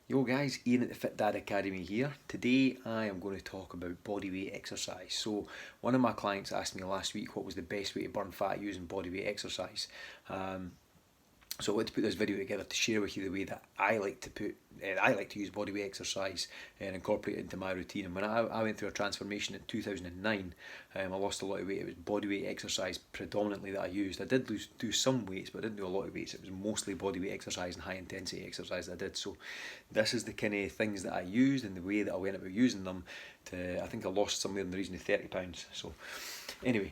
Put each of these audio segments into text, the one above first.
Yo guys, Ian at the Fit Dad Academy here. Today I am going to talk about bodyweight exercise. So one of my clients asked me last week what was the best way to burn fat using bodyweight exercise. Um, so I wanted to put this video together to share with you the way that I like to use bodyweight exercise and incorporate it into my routine. And when I went through a transformation in 2009, I lost a lot of weight. It was bodyweight exercise predominantly that I used. I did do some weights, but I didn't do a lot of weights. It was mostly bodyweight exercise and high intensity exercise that I did. So this is the kind of things that I used and the way that I went about using them. I think I lost somewhere in the region of £30. So anyway.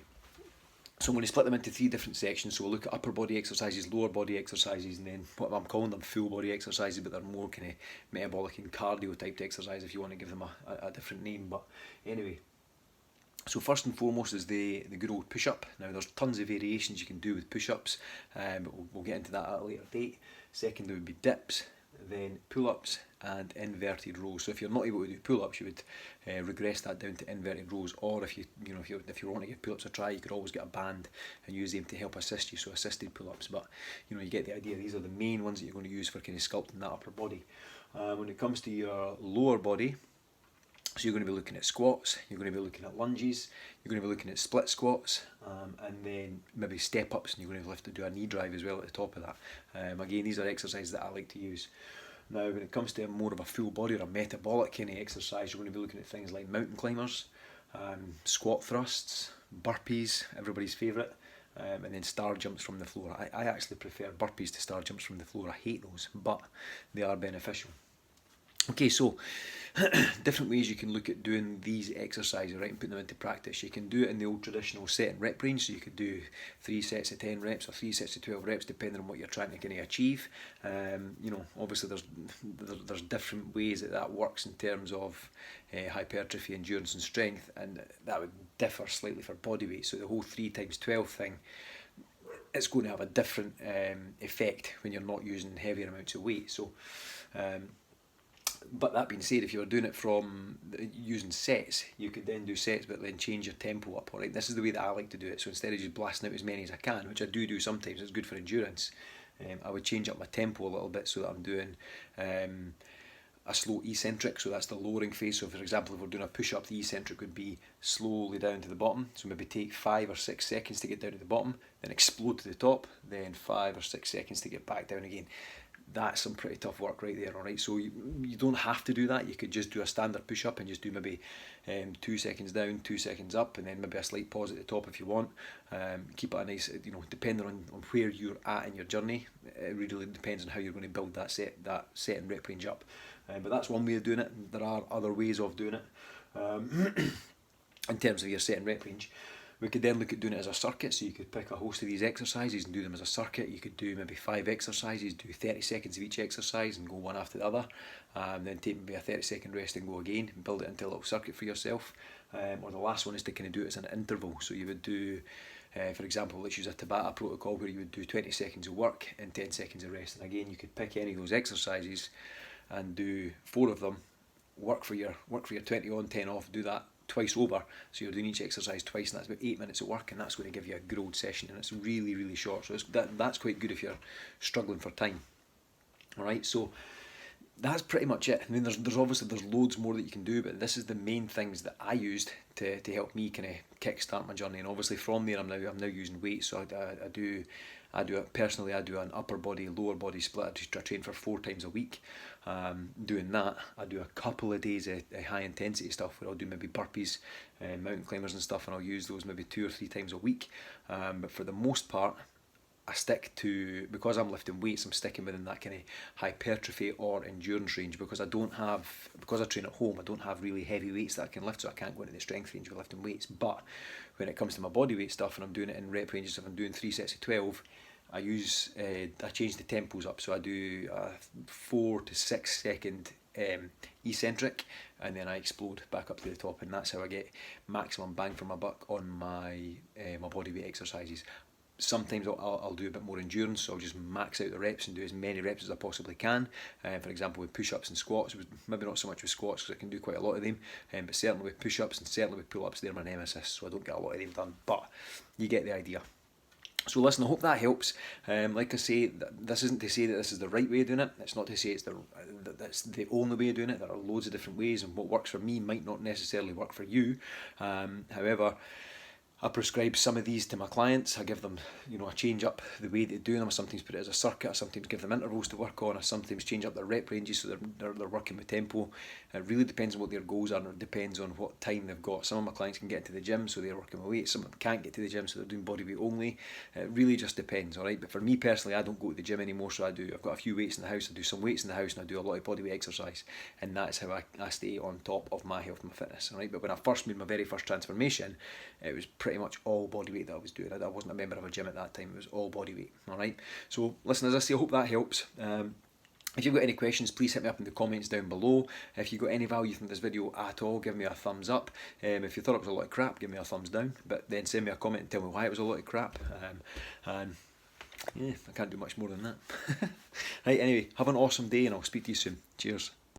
So I'm going to split them into three different sections. So we'll look at upper body exercises, lower body exercises, and then what I'm calling them full body exercises, but they're more kind of metabolic and cardio type exercise if you want to give them a different name. But anyway, so first and foremost is the good old push-up. Now there's tons of variations you can do with push-ups, but we'll get into that at a later date. Second would be dips, then pull-ups and inverted rows. So if you're not able to do pull-ups, you would regress that down to inverted rows. Or if you want to give pull-ups a try, you could always get a band and use them to help assist you. So assisted pull-ups, but you get the idea. These are the main ones that you're going to use for kind of sculpting that upper body. When it comes to your lower body, so you're going to be looking at squats, you're going to be looking at lunges, you're going to be looking at split squats, and then maybe step ups, and you're going to have to do a knee drive as well at the top of that. Again, these are exercises that I like to use. Now, when it comes to more of a full body or a metabolic kind of exercise, you're going to be looking at things like mountain climbers, squat thrusts, burpees, everybody's favourite, and then star jumps from the floor. I actually prefer burpees to star jumps from the floor. I hate those, but they are beneficial. Okay, so different ways you can look at doing these exercises, right, and putting them into practice. You can do it in the old traditional set and rep range, so you could do 3 sets of 10 reps or 3 sets of 12 reps, depending on what you're trying to kind of achieve. Obviously there's different ways that works in terms of hypertrophy, endurance, and strength, and that would differ slightly for body weight. So the whole 3 times 12 thing, it's going to have a different effect when you're not using heavier amounts of weight. So. But that being said, if you were doing it from using sets, you could then do sets but then change your tempo up. Alright, this is the way that I like to do it. So instead of just blasting out as many as I can, which I do sometimes, it's good for endurance, I would change up my tempo a little bit so that I'm doing a slow eccentric, so that's the lowering phase. So for example, if we're doing a push-up, the eccentric would be slowly down to the bottom, so maybe take 5 or 6 seconds to get down to the bottom, then explode to the top, then 5 or 6 seconds to get back down again. That's some pretty tough work right there, alright? So you don't have to do that. You could just do a standard push-up and just do maybe 2 seconds down, 2 seconds up, and then maybe a slight pause at the top if you want. Keep it a nice, depending on where you're at in your journey, it really depends on how you're going to build that set and rep range up. But that's one way of doing it. There are other ways of doing it in terms of your set and rep range. We could then look at doing it as a circuit, so you could pick a host of these exercises and do them as a circuit. You could do maybe 5 exercises, do 30 seconds of each exercise and go one after the other, then take maybe a 30-second rest and go again, and build it into a little circuit for yourself. Or the last one is to kind of do it as an interval, so you would do, for example, let's use a Tabata protocol where you would do 20 seconds of work and 10 seconds of rest. And again, you could pick any of those exercises and do 4 of them, work for your 20 on, 10 off, do that twice over, so you're doing each exercise twice, and that's about 8 minutes of work, and that's going to give you a good old session, and it's really, really short, so that's quite good if you're struggling for time. Alright, so that's pretty much it. I mean, there's obviously loads more that you can do, but this is the main things that I used to help me kind of kickstart my journey. And obviously from there, I'm now using weights. So I do it personally. I do an upper body, lower body split. I train for 4 times a week. Doing that, I do a couple of days of high intensity stuff where I'll do maybe burpees, mountain climbers and stuff, and I'll use those maybe 2 or 3 times a week. But for the most part, I stick to, because I'm lifting weights, I'm sticking within that kind of hypertrophy or endurance range, because I train at home, I don't have really heavy weights that I can lift, so I can't go into the strength range with lifting weights. But when it comes to my bodyweight stuff and I'm doing it in rep ranges, if I'm doing 3 sets of 12, I change the tempos up, so I do a 4 to 6 second eccentric, and then I explode back up to the top, and that's how I get maximum bang for my buck on my bodyweight exercises. Sometimes I'll do a bit more endurance, so I'll just max out the reps and do as many reps as I possibly can. For example, with push-ups and squats, maybe not so much with squats because I can do quite a lot of them, but certainly with push-ups and certainly with pull-ups, they're my nemesis, so I don't get a lot of them done, but you get the idea. So listen, I hope that helps. Like I say, this isn't to say that this is the right way of doing it. It's not to say that's the only way of doing it. There are loads of different ways, and what works for me might not necessarily work for you. However, I prescribe some of these to my clients. I give them, I change up the way they do them. I sometimes put it as a circuit. I sometimes give them intervals to work on. I sometimes change up their rep ranges so they're working with tempo. It really depends on what their goals are, and it depends on what time they've got. Some of my clients can get into the gym, so they're working with weight. Some of them can't get to the gym, so they're doing body weight only. It really just depends, all right? But for me personally, I don't go to the gym anymore, so I've got a few weights in the house. I do some weights in the house, and I do a lot of body weight exercise, and that's how I stay on top of my health and my fitness, all right? But when I first made my very first transformation, it was pretty much all body weight that I was doing. I wasn't a member of a gym at that time. It was all body weight. All right. So listen, as I say, I hope that helps. If you've got any questions, please hit me up in the comments down below. If you got any value from this video at all, give me a thumbs up. If you thought it was a lot of crap, give me a thumbs down. But then send me a comment and tell me why it was a lot of crap. And yeah, I can't do much more than that. Right. Anyway, have an awesome day, and I'll speak to you soon. Cheers.